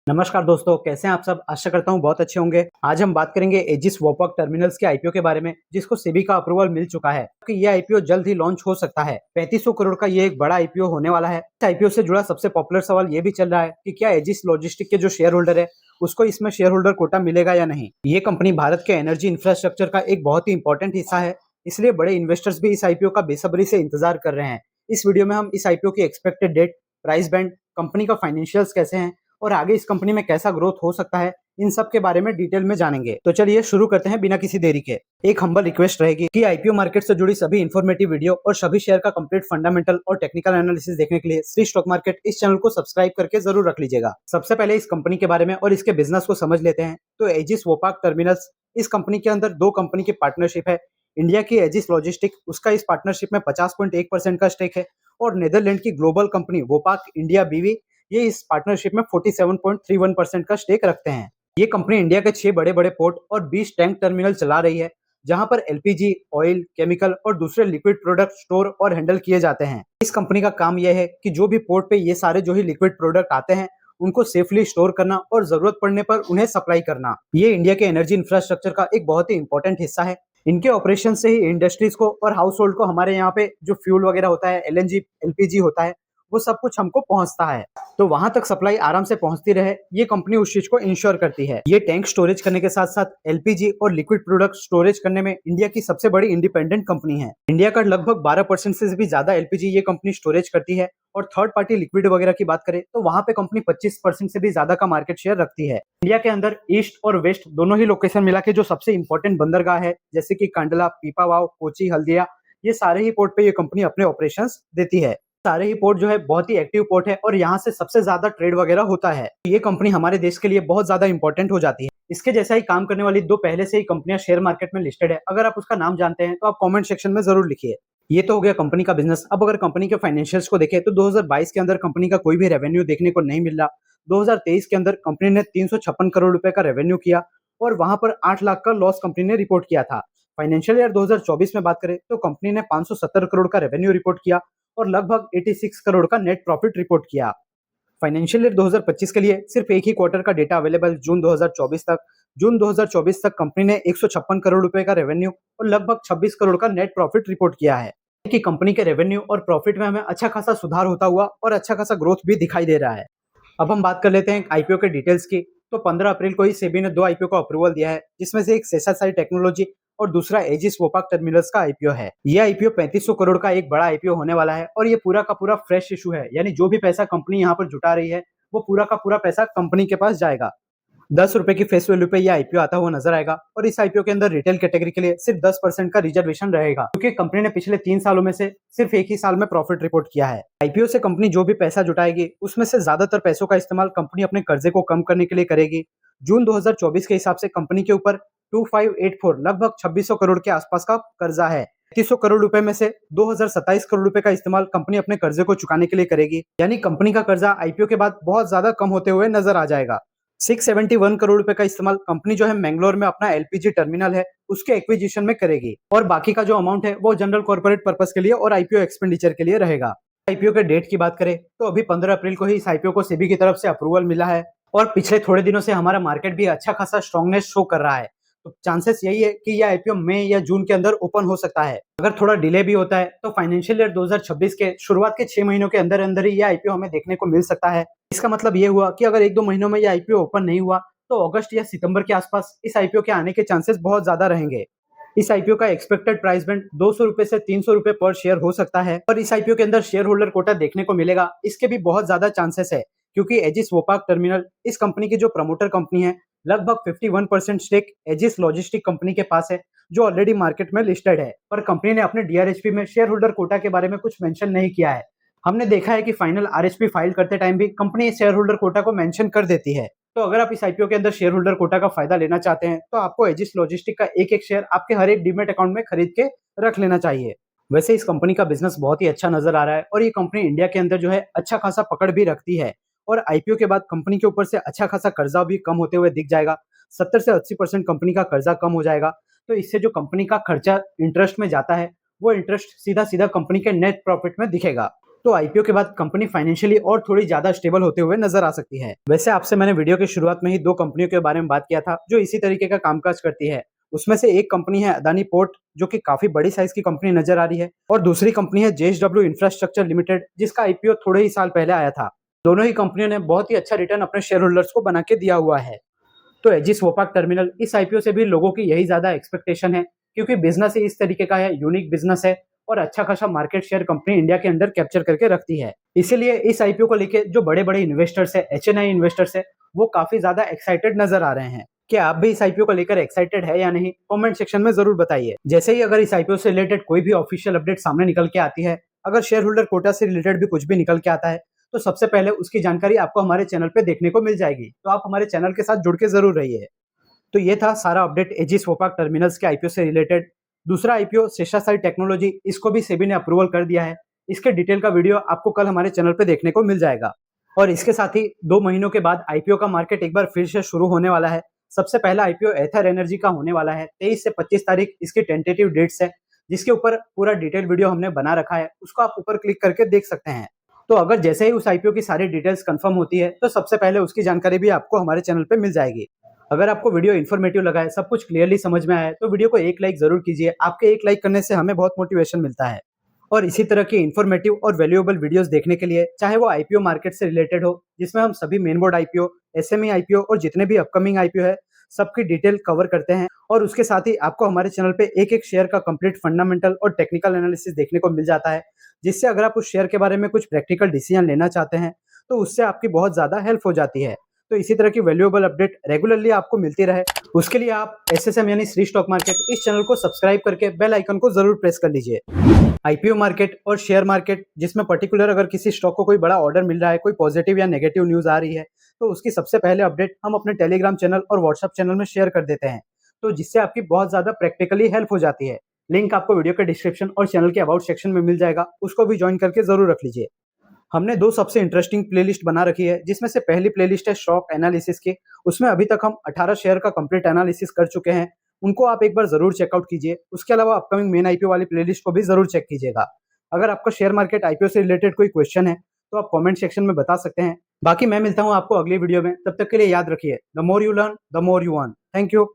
नमस्कार दोस्तों, कैसे हैं आप सब। आशा करता हूं बहुत अच्छे होंगे। आज हम बात करेंगे एजिस वोपक टर्मिनल्स के आईपीओ के बारे में, जिसको सेबी का अप्रूवल मिल चुका है कि ये आईपीओ जल्द ही लॉन्च हो सकता है। 3500 करोड़ का ये एक बड़ा आईपीओ होने वाला है। इस आईपीओ से जुड़ा सबसे पॉपुलर सवाल ये भी चल रहा है कि क्या एजिस लॉजिस्टिक के जो शेयर होल्डर है उसको इसमें शेयर होल्डर कोटा मिलेगा या नहीं। ये कंपनी भारत के एनर्जी इंफ्रास्ट्रक्चर का एक बहुत ही इंपॉर्टेंट हिस्सा है, इसलिए बड़े इन्वेस्टर्स भी इस आईपीओ का बेसब्री से इंतजार कर रहे हैं। इस वीडियो में हम इस आईपीओ की expected date, price band, company का फाइनेंशियल्स कैसे हैं और आगे इस कंपनी में कैसा ग्रोथ हो सकता है, इन सब के बारे में डिटेल में जानेंगे। तो चलिए शुरू करते हैं बिना किसी देरी के। एक हम्बल रिक्वेस्ट रहेगी कि आईपीओ मार्केट से जुड़ी सभी इन्फॉर्मेटिव वीडियो और सभी शेयर का कंप्लीट फंडामेंटल और टेक्निकल एनालिसिस देखने के लिए श्री स्टॉक मार्केट इस चैनल को सब्सक्राइब करके जरूर रख लीजिएगा। सबसे पहले इस कंपनी के बारे में और इसके बिजनेस को समझ लेते हैं। तो एजिस वोपाक टर्मिनल्स, इस कंपनी के अंदर दो कंपनी की पार्टनरशिप है। इंडिया की एजिस लॉजिस्टिक, उसका इस पार्टनरशिप में 50.1% का स्टेक है और नेदरलैंड की ग्लोबल कंपनी वोपाक इंडिया बीवी, ये इस पार्टनरशिप में 47.31% का स्टेक रखते हैं। ये कंपनी इंडिया के 6 बड़े बड़े पोर्ट और 20 टैंक टर्मिनल चला रही है, जहां पर एलपीजी, ऑयल, केमिकल और दूसरे लिक्विड प्रोडक्ट स्टोर और हैंडल किए जाते हैं। इस कंपनी का काम यह है कि जो भी पोर्ट पे ये सारे जो ही लिक्विड प्रोडक्ट आते हैं उनको सेफली स्टोर करना और जरूरत पड़ने पर उन्हें सप्लाई करना। ये इंडिया के एनर्जी इंफ्रास्ट्रक्चर का एक बहुत ही इंपॉर्टेंट हिस्सा है। इनके ऑपरेशन से ही इंडस्ट्रीज को और हाउस होल्ड को हमारे यहाँ पे जो फ्यूल वगैरह होता है, एलएनजी, एलपीजी होता है, वो सब कुछ हमको पहुंचता है। तो वहां तक सप्लाई आराम से पहुंचती रहे, ये कंपनी उस चीज को इंश्योर करती है। ये टैंक स्टोरेज करने के साथ साथ एलपीजी और लिक्विड प्रोडक्ट स्टोरेज करने में इंडिया की सबसे बड़ी इंडिपेंडेंट कंपनी है। इंडिया का लगभग 12% से भी ज्यादा एलपीजी ये कंपनी स्टोरेज करती है। और थर्ड पार्टी लिक्विड वगैरह की बात करें तो वहां पे कंपनी 25% से भी ज्यादा का मार्केट शेयर रखती है। इंडिया के अंदर ईस्ट और वेस्ट दोनों ही लोकेशन मिला के जो सबसे इंपॉर्टेंट बंदरगाह है, जैसे कि कांडला, पीपावाव, कोची, हल्दिया, ये सारे ही पोर्ट पे ये कंपनी अपने ऑपरेशंस देती है। सारे ही पोर्ट जो है बहुत ही एक्टिव पोर्ट है और यहाँ से सबसे ज्यादा ट्रेड वगैरह होता है। ये कंपनी हमारे देश के लिए बहुत ज्यादा इंपॉर्टेंट हो जाती है। इसके जैसा ही काम करने वाली दो पहले से ही कंपनियां शेयर मार्केट में लिस्टेड है। अगर आप उसका नाम जानते हैं तो आप कमेंट सेक्शन में जरूर लिखिए। ये तो हो गया कंपनी का बिजनेस। अब अगर कंपनी के फाइनेंशियल्स को देखें तो 2022 के अंदर कंपनी का कोई भी रेवेन्यू देखने को नहीं मिल रहा। 2023 के अंदर कंपनी ने 356 करोड़ रुपए का रेवेन्यू किया और वहां पर 8 लाख का लॉस कंपनी ने रिपोर्ट किया था। फाइनेंशियल ईयर 2024 में बात करें तो कंपनी ने 570 करोड़ का रेवेन्यू रिपोर्ट किया और लगभग 86 करोड़ का नेट प्रॉफिट रिपोर्ट किया। फाइनेंशियल ईयर 2025 के लिए सिर्फ एक ही क्वार्टर का डेटा अवेलेबल जून 2024 तक। जून 2024 तक कंपनी ने 156 करोड़ रुपए का रेवेन्यू और लगभग 26 करोड़ का नेट प्रॉफिट रिपोर्ट किया है। कि कंपनी के रेवेन्यू और प्रॉफिट में हमें अच्छा खासा सुधार होता हुआ और अच्छा खासा ग्रोथ भी दिखाई दे रहा है। अब हम बात कर लेते हैं आईपीओ के डिटेल्स की। तो 15 अप्रैल को ही सेबी ने दो आईपीओ को अप्रूवल दिया है, जिसमें से एक सेसासाई टेक्नोलॉजी और दूसरा एजिस वोपाक टर्मिनल्स का आईपीओ है। ये आईपीओ 3500 करोड़ का एक बड़ा आईपीओ होने वाला है और ये पूरा का पूरा फ्रेश इशू है, यानी जो भी पैसा कंपनी यहाँ पर जुटा रही है वो पूरा का पूरा पैसा कंपनी के पास जाएगा। 10 रुपए की फेस वैल्यू पे ये आईपीओ आता हुआ नजर आएगा और इस आईपीओ के अंदर रिटेल कैटेगरी के लिए सिर्फ 10% का रिजर्वेशन रहेगा, क्योंकि कंपनी ने पिछले 3 सालों में से सिर्फ एक ही साल में प्रॉफिट रिपोर्ट किया है। आईपीओ से कंपनी जो भी पैसा जुटाएगी उसमें से ज्यादातर पैसों का इस्तेमाल कंपनी अपने कर्जे को कम करने के लिए करेगी। जून 2024 के हिसाब से कंपनी के ऊपर 2584 लगभग 2600 करोड़ के आसपास का कर्जा है। 300 करोड़ रुपए में से 2027 करोड़ रुपए का इस्तेमाल कंपनी अपने कर्जे को चुकाने के लिए करेगी, यानी कंपनी का कर्जा आईपीओ के बाद बहुत ज्यादा कम होते हुए नजर आ जाएगा। 671 करोड़ रुपए का इस्तेमाल कंपनी जो है मैंगलोर में अपना एलपीजी टर्मिनल है उसके एक्विजिशन में करेगी और बाकी का जो अमाउंट है वो जनरल कॉर्पोरेट पर्पस के लिए और आईपीओ एक्सपेंडिचर के लिए रहेगा। आईपीओ के डेट की बात करें तो अभी 15 अप्रैल को ही इस आईपीओ को सेबी की तरफ से अप्रूवल मिला है और पिछले थोड़े दिनों से हमारा मार्केट भी अच्छा खासा स्ट्रांगनेस शो कर रहा है। तो चांसेस यही है कि यह आईपीओ मई या जून के अंदर ओपन हो सकता है। अगर थोड़ा डिले भी होता है तो फाइनेंशियल ईयर 2026 के शुरुआत के 6 महीनों के अंदर अंदर ही यह आईपीओ हमें देखने को मिल सकता है। इसका मतलब ये हुआ कि अगर 1-2 महीनों में यह आईपीओ ओपन नहीं हुआ तो अगस्त या सितंबर के आसपास इस आईपीओ के आने के चांसेस बहुत ज्यादा रहेंगे। इस आईपीओ का एक्सपेक्टेड प्राइस बैंड 200 रुपए से 300 रुपए पर शेयर हो सकता है और इस आईपीओ के अंदर शेयर होल्डर कोटा देखने को मिलेगा, इसके भी बहुत ज्यादा चांसेस है, क्योंकि एजिस वोपाक टर्मिनल इस कंपनी की जो प्रमोटर कंपनी है, लगभग 51% स्टेक एजिस लॉजिस्टिक कंपनी के पास है, जो ऑलरेडी मार्केट में लिस्टेड है। पर कंपनी ने अपने डीआरएचपी में शेयर होल्डर कोटा के बारे में कुछ मेंशन नहीं किया है। हमने देखा है कि फाइनल आरएचपी फाइल करते टाइम भी कंपनी शेयर होल्डर कोटा को मेंशन कर देती है। तो अगर आप इस आईपीओ के अंदर शेयर होल्डर कोटा का फायदा लेना चाहते हैं तो आपको एजिस लॉजिस्टिक का एक एक शेयर आपके हर एक डीमेट अकाउंट में खरीद के रख लेना चाहिए। वैसे इस कंपनी का बिजनेस बहुत ही अच्छा नजर आ रहा है और ये कंपनी इंडिया के अंदर जो है अच्छा खासा पकड़ भी रखती है और आईपीओ के बाद कंपनी के ऊपर से अच्छा खासा कर्जा भी कम होते हुए दिख जाएगा। 70 से 80% कंपनी का कर्जा कम हो जाएगा। तो इससे जो कंपनी का खर्चा इंटरेस्ट में जाता है वो इंटरेस्ट सीधा सीधा कंपनी के नेट प्रॉफिट में दिखेगा। तो आईपीओ के बाद कंपनी फाइनेंशियली और थोड़ी ज्यादा स्टेबल होते हुए नजर आ सकती है। वैसे आपसे मैंने वीडियो की शुरुआत में ही दो कंपनियों के बारे में बात किया था जो इसी तरीके का कामकाज करती है। उसमें से एक कंपनी है अदानी पोर्ट, जो कि काफी बड़ी साइज की कंपनी नजर आ रही है, और दूसरी कंपनी है जेएसडब्ल्यू इंफ्रास्ट्रक्चर लिमिटेड, जिसका आईपीओ थोड़े ही साल पहले आया था। दोनों ही कंपनियों ने बहुत ही अच्छा रिटर्न अपने शेयर होल्डर्स को बना के दिया हुआ है। तो एजिस वोपाक टर्मिनल इस आईपीओ से भी लोगों की यही ज्यादा एक्सपेक्टेशन है, क्योंकि बिजनेस ही इस तरीके का है, यूनिक बिजनेस है और अच्छा खासा मार्केट शेयर कंपनी इंडिया के अंदर कैप्चर करके रखती है। इसीलिए इस आईपीओ को लेके जो बड़े बड़े इन्वेस्टर्स है, एचएनआई इन्वेस्टर्स है, वो काफी ज्यादा एक्साइटेड नजर आ रहे हैं। क्या आप भी इस आईपीओ को लेकर एक्साइटेड है या नहीं, कमेंट सेक्शन में जरूर बताइए। जैसे ही अगर इस आईपीओ से रिलेटेड कोई भी ऑफिशियल अपडेट सामने निकल के आती है, अगर शेयर होल्डर कोटा से रिलेटेड भी कुछ भी निकल के आता है, तो सबसे पहले उसकी जानकारी आपको हमारे चैनल पे देखने को मिल जाएगी। तो आप हमारे चैनल के साथ जुड़ के जरूर रहिए। तो ये था सारा अपडेट एजिस वोपाक टर्मिनल्स के आईपीओ से रिलेटेड। दूसरा आईपीओ शेषासाई टेक्नोलॉजी, इसको भी सेबी ने अप्रूवल कर दिया है। इसके डिटेल का वीडियो आपको कल हमारे चैनल पे देखने को मिल जाएगा। और इसके साथ ही 2 महीनों के बाद आईपीओ का मार्केट एक बार फिर से शुरू होने वाला है। सबसे पहला आईपीओ एथर एनर्जी का होने वाला है। 23 से 25 तारीख इसकी टेंटेटिव डेट्स है, जिसके ऊपर पूरा डिटेल वीडियो हमने बना रखा है, उसको आप ऊपर क्लिक करके देख सकते हैं। तो अगर जैसे ही उस आईपीओ की सारी डिटेल्स कंफर्म होती है, तो सबसे पहले उसकी जानकारी भी आपको हमारे चैनल पे मिल जाएगी। अगर आपको वीडियो इन्फॉर्मेटिव लगा है, सब कुछ क्लियरली समझ में आया है, तो वीडियो को एक लाइक जरूर कीजिए। आपके एक लाइक करने से हमें बहुत मोटिवेशन मिलता है। और इसी तरह की इन्फॉर्मेटिव और वैल्यूएबल वीडियोस देखने के लिए, चाहे वो आईपीओ मार्केट से रिलेटेड हो, जिसमें हम सभी main board IPO, SME IPO और जितने भी अपकमिंग आईपीओ है, सबकी डिटेल कवर करते हैं। और उसके साथ ही आपको हमारे चैनल पे एक एक शेयर का कंप्लीट फंडामेंटल और टेक्निकल एनालिसिस देखने को मिल जाता है, जिससे अगर आप उस शेयर के बारे में कुछ प्रैक्टिकल डिसीजन लेना चाहते हैं, तो उससे आपकी बहुत ज्यादा हेल्प हो जाती है। तो इसी तरह की वैल्यूएबल अपडेट रेगुलरली आपको मिलती रहे, उसके लिए आप एसएसएम यानी श्री स्टॉक मार्केट इस चैनल को सब्सक्राइब करके बेल आइकन को जरूर प्रेस कर लीजिए। आईपीओ मार्केट और शेयर मार्केट, जिसमें पर्टिकुलर अगर किसी स्टॉक को कोई बड़ा ऑर्डर मिल रहा है, कोई पॉजिटिव या नेगेटिव न्यूज आ रही है, तो उसकी सबसे पहले अपडेट हम अपने टेलीग्राम चैनल और व्हाट्सएप चैनल में शेयर कर देते हैं। तो जिससे आपकी बहुत ज्यादा प्रैक्टिकली हेल्प हो जाती है। लिंक आपको वीडियो के डिस्क्रिप्शन और चैनल के अबाउट सेक्शन में मिल जाएगा, उसको भी ज्वाइन करके जरूर रख लीजिए। हमने 2 सबसे इंटरेस्टिंग प्लेलिस्ट बना रखी है, जिसमें से पहली प्लेलिस्ट है स्टॉक एनालिसिस की। उसमें अभी तक हम 18 शेयर का कंप्लीट एनालिसिस कर चुके हैं, उनको आप एक बार जरूर चेकआउट कीजिए। उसके अलावा अपकमिंग मेन आईपीओ वाली प्लेलिस्ट को भी जरूर चेक कीजिएगा। अगर आपका शेयर मार्केट आईपीओ से रिलेटेड कोई क्वेश्चन है, तो आप कमेंट सेक्शन में बता सकते हैं। बाकी मैं मिलता हूँ आपको अगली वीडियो में, तब तक के लिए याद रखिए, the more you learn the more you earn. Thank you.